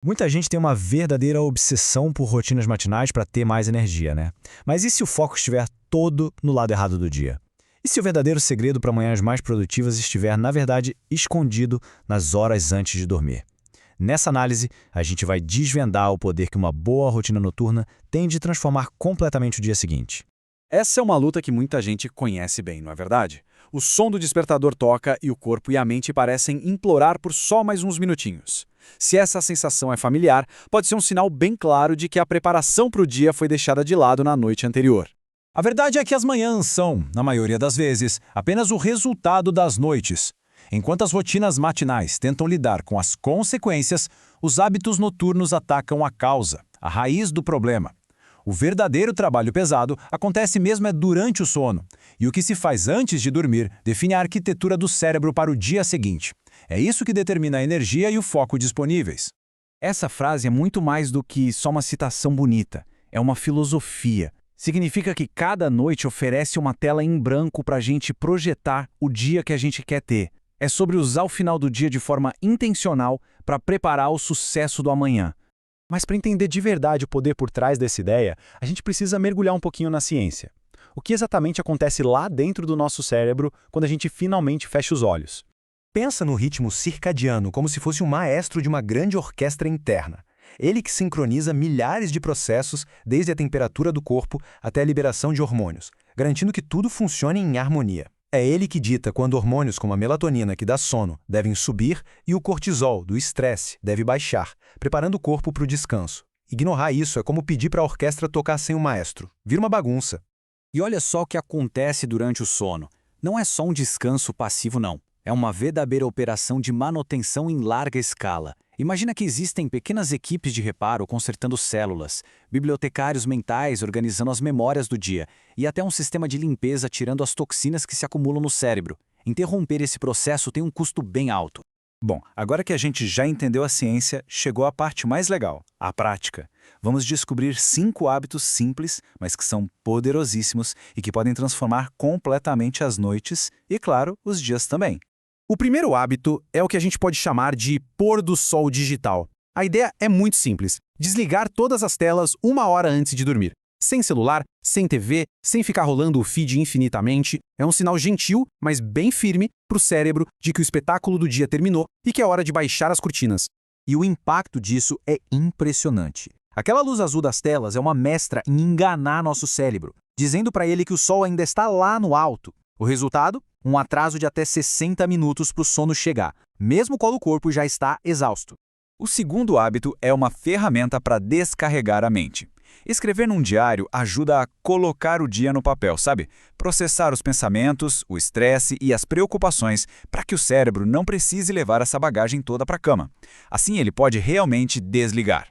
Muita gente tem uma verdadeira obsessão por rotinas matinais para ter mais energia, né? Mas e se o foco estiver todo no lado errado do dia? E se o verdadeiro segredo para manhãs mais produtivas estiver, na verdade, escondido nas horas antes de dormir? Nessa análise, a gente vai desvendar o poder que uma boa rotina noturna tem de transformar completamente o dia seguinte. Essa é uma luta que muita gente conhece bem, não é verdade? O som do despertador toca e o corpo e a mente parecem implorar por só mais uns minutinhos. Se essa sensação é familiar, pode ser um sinal bem claro de que a preparação para o dia foi deixada de lado na noite anterior. A verdade é que as manhãs são, na maioria das vezes, apenas o resultado das noites. Enquanto as rotinas matinais tentam lidar com as consequências, os hábitos noturnos atacam a causa, a raiz do problema. O verdadeiro trabalho pesado acontece mesmo durante o sono, e o que se faz antes de dormir define a arquitetura do cérebro para o dia seguinte. É isso que determina a energia e o foco disponíveis. Essa frase é muito mais do que só uma citação bonita. É uma filosofia. Significa que cada noite oferece uma tela em branco para a gente projetar o dia que a gente quer ter. É sobre usar o final do dia de forma intencional para preparar o sucesso do amanhã. Mas para entender de verdade o poder por trás dessa ideia, a gente precisa mergulhar um pouquinho na ciência. O que exatamente acontece lá dentro do nosso cérebro quando a gente finalmente fecha os olhos? Pensa no ritmo circadiano como se fosse um maestro de uma grande orquestra interna. Ele que sincroniza milhares de processos, desde a temperatura do corpo até a liberação de hormônios, garantindo que tudo funcione em harmonia. É ele que dita quando hormônios como a melatonina, que dá sono, devem subir e o cortisol, do estresse, deve baixar, preparando o corpo para o descanso. Ignorar isso é como pedir para a orquestra tocar sem o maestro. Vira uma bagunça. E olha só o que acontece durante o sono. Não é só um descanso passivo, não. É uma verdadeira operação de manutenção em larga escala. Imagina que existem pequenas equipes de reparo consertando células, bibliotecários mentais organizando as memórias do dia e até um sistema de limpeza tirando as toxinas que se acumulam no cérebro. Interromper esse processo tem um custo bem alto. Bom, agora que a gente já entendeu a ciência, chegou a parte mais legal, a prática. Vamos descobrir 5 hábitos simples, mas que são poderosíssimos e que podem transformar completamente as noites e, claro, os dias também. O primeiro hábito é o que a gente pode chamar de pôr do sol digital. A ideia é muito simples: desligar todas as telas 1 hora antes de dormir. Sem celular, sem TV, sem ficar rolando o feed infinitamente, é um sinal gentil, mas bem firme, para o cérebro de que o espetáculo do dia terminou e que é hora de baixar as cortinas. E o impacto disso é impressionante. Aquela luz azul das telas é uma mestra em enganar nosso cérebro, dizendo para ele que o sol ainda está lá no alto. O resultado? Um atraso de até 60 minutos para o sono chegar, mesmo quando o corpo já está exausto. O segundo hábito é uma ferramenta para descarregar a mente. Escrever num diário ajuda a colocar o dia no papel, sabe? Processar os pensamentos, o estresse e as preocupações para que o cérebro não precise levar essa bagagem toda para a cama. Assim ele pode realmente desligar.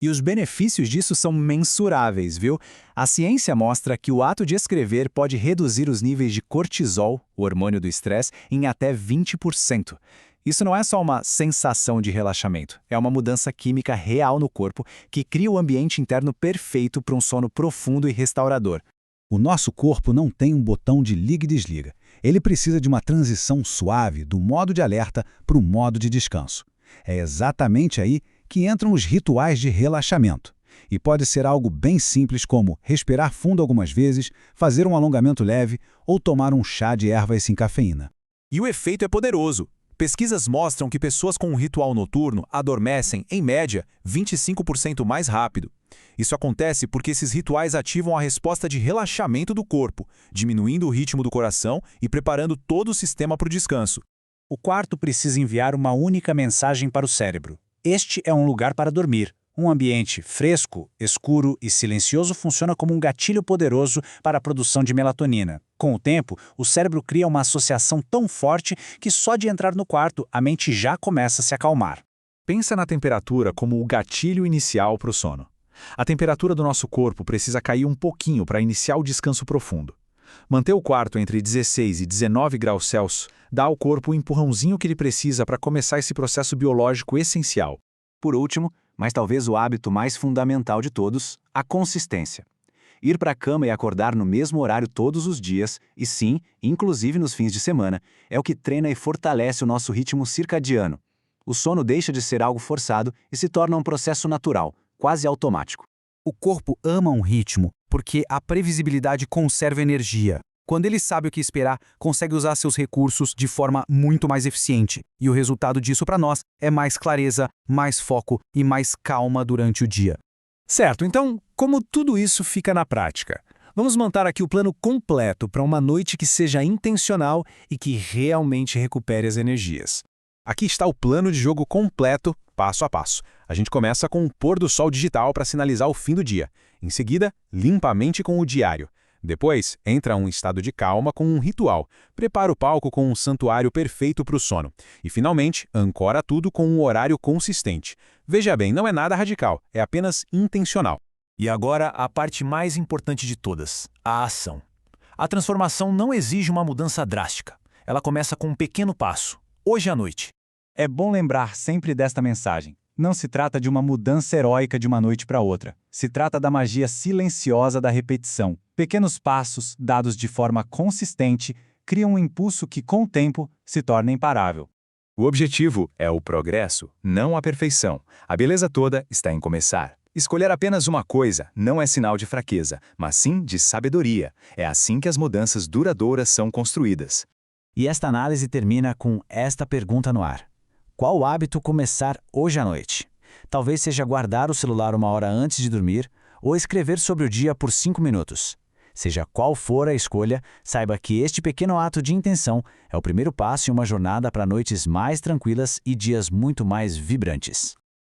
E os benefícios disso são mensuráveis, viu? A ciência mostra que o ato de escrever pode reduzir os níveis de cortisol, o hormônio do estresse, em até 20%. Isso não é só uma sensação de relaxamento, é uma mudança química real no corpo que cria o ambiente interno perfeito para um sono profundo e restaurador. O nosso corpo não tem um botão de liga e desliga. Ele precisa de uma transição suave do modo de alerta para o modo de descanso. É exatamente aí que entram os rituais de relaxamento. E pode ser algo bem simples como respirar fundo algumas vezes, fazer um alongamento leve ou tomar um chá de ervas sem cafeína. E o efeito é poderoso. Pesquisas mostram que pessoas com um ritual noturno adormecem, em média, 25% mais rápido. Isso acontece porque esses rituais ativam a resposta de relaxamento do corpo, diminuindo o ritmo do coração e preparando todo o sistema para o descanso. O quarto precisa enviar uma única mensagem para o cérebro. Este é um lugar para dormir. Um ambiente fresco, escuro e silencioso funciona como um gatilho poderoso para a produção de melatonina. Com o tempo, o cérebro cria uma associação tão forte que só de entrar no quarto, a mente já começa a se acalmar. Pensa na temperatura como o gatilho inicial para o sono. A temperatura do nosso corpo precisa cair um pouquinho para iniciar o descanso profundo. Manter o quarto entre 16 e 19 graus Celsius dá ao corpo o empurrãozinho que ele precisa para começar esse processo biológico essencial. Por último, mas talvez o hábito mais fundamental de todos, a consistência. Ir para a cama e acordar no mesmo horário todos os dias, e sim, inclusive nos fins de semana, é o que treina e fortalece o nosso ritmo circadiano. O sono deixa de ser algo forçado e se torna um processo natural, quase automático. O corpo ama um ritmo, porque a previsibilidade conserva energia. Quando ele sabe o que esperar, consegue usar seus recursos de forma muito mais eficiente. E o resultado disso para nós é mais clareza, mais foco e mais calma durante o dia. Certo, então, como tudo isso fica na prática? Vamos montar aqui o plano completo para uma noite que seja intencional e que realmente recupere as energias. Aqui está o plano de jogo completo, passo a passo. A gente começa com o pôr do sol digital para sinalizar o fim do dia. Em seguida, limpa a mente com o diário. Depois, entra um estado de calma com um ritual. Prepara o palco com um santuário perfeito para o sono. E, finalmente, ancora tudo com um horário consistente. Veja bem, não é nada radical, é apenas intencional. E agora, a parte mais importante de todas, a ação. A transformação não exige uma mudança drástica. Ela começa com um pequeno passo, hoje à noite. É bom lembrar sempre desta mensagem. Não se trata de uma mudança heróica de uma noite para outra. Se trata da magia silenciosa da repetição. Pequenos passos, dados de forma consistente, criam um impulso que, com o tempo, se torna imparável. O objetivo é o progresso, não a perfeição. A beleza toda está em começar. Escolher apenas uma coisa não é sinal de fraqueza, mas sim de sabedoria. É assim que as mudanças duradouras são construídas. E esta análise termina com esta pergunta no ar. Qual hábito começar hoje à noite? Talvez seja guardar o celular 1 hora antes de dormir ou escrever sobre o dia por 5 minutos. Seja qual for a escolha, saiba que este pequeno ato de intenção é o primeiro passo em uma jornada para noites mais tranquilas e dias muito mais vibrantes.